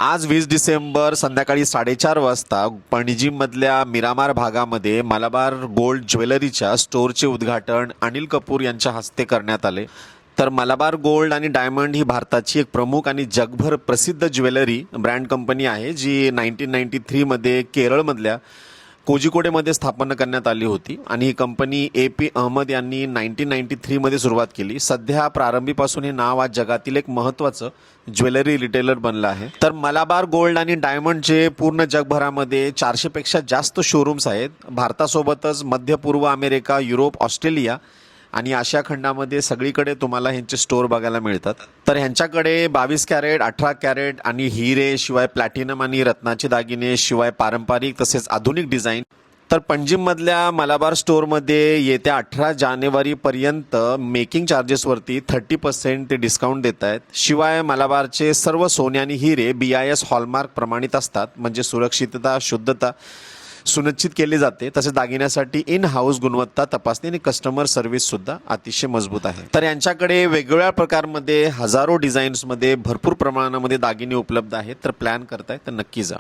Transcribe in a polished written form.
आज 20 डिसेंबर संध्याकाळी 4:30 वाजता पणजीमधल्या मिरामार भागामध्ये मलाबार गोल्ड ज्वेलरीच्या स्टोअरचे उद्घाटन अनिल कपूर यांच्या हस्ते करण्यात आले। तर मलाबार गोल्ड आणि डायमंड ही भारताची एक प्रमुख आणि जगभर प्रसिद्ध ज्वेलरी ब्रँड कंपनी आहे, जी 1993 मध्ये केरळमधल्या कोझिकोडेमध्ये स्थापना करण्यात आली होती आणि ही कंपनी AP अहमद यांनी 1993 मध्ये सुरुवात केली। सध्या प्रारंभीपासून हे नाव आज जगातील एक महत्त्वाचं ज्वेलरी रिटेलर बनलं आहे। तर मलाबार गोल्ड आणि डायमंडचे पूर्ण जगभरामध्ये 400 पेक्षा जास्त शोरूम्स आहेत। भारतासोबतच मध्य पूर्व अमेरिका, युरोप, ऑस्ट्रेलिया आणि आशिया खंडामध्ये सगळीकडे तुम्हाला ह्यांचे स्टोअर बघायला मिळतात। तर ह्यांच्याकडे 22 कॅरेट, 18 कॅरेट आणि हिरे शिवाय प्लॅटिनम आणि रत्नाचे दागिने शिवाय पारंपरिक तसेच आधुनिक डिझाईन। तर पणजीमधल्या मलाबार स्टोअरमध्ये येत्या 18 जानेवारीपर्यंत मेकिंग चार्जेसवरती 30% ते डिस्काउंट देत आहेत। शिवाय मलाबारचे सर्व सोने आणि हिरे BIS हॉलमार्क प्रमाणित असतात, म्हणजे सुरक्षितता, शुद्धता सुनिश्चित केली जाते। तसेच दागिन्यासाठी इन हाऊस गुणवत्ता तपासणी आणि कस्टमर सर्व्हिस सुद्धा अतिशय मजबूत आहे। तर यांच्याकडे वेगवेगळ्या प्रकारमध्ये हजारो डिझाईन्समध्ये भरपूर प्रमाणामध्ये दागिने उपलब्ध आहेत। तर प्लॅन करताय तर नक्की जा।